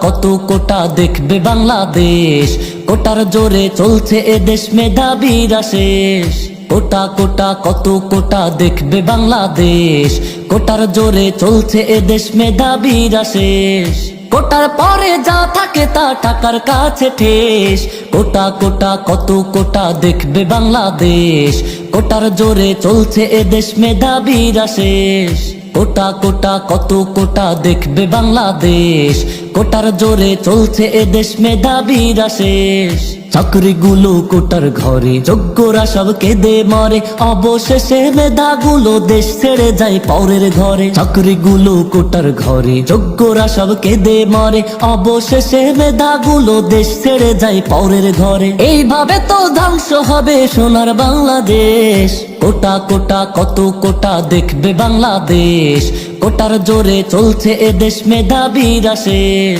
কত কোটা দেখবে বাংলাদেশ, কোটার জোরে চলছে এদেশ মেধাবীরা শেষ। কোটা কোটা কত কোটা দেখবে বাংলাদেশ, কোটার জোরে চলছে এদেশ মেধাবীরা শেষ। কোটার পরে যা থাকে তা টাকার কাছে ঠেস। কোটা কোটা কত কোটা দেখবে বাংলাদেশ, কোটার জোরে চলছে এদেশ মেধাবীরা শেষ। কোটা কোটা কত কোটা দেখবে বাংলাদেশ, কোটার জোরে চলছে এদেশ মেধাবীরা শেষ। চাকরিগুলো কোটার ঘরে, যোগ্যরা সব কেঁদে মরে, অবশেষে মেধাগুলো দেশ ছেড়ে যায় পরের ঘরে। চাকরিগুলো কোটার ঘরে, যোগ্যরা সব কেঁদে মরে, অবশেষে মেধাগুলো দেশ ছেড়ে যায় পরের ঘরে। এইভাবে তো ধ্বংস হবে সোনার বাংলাদেশ। কোটা কোটা কত কোটা দেখবে বাংলাদেশ, কোটার জোরে চলছে এদেশ মেধাবীরা শেষ।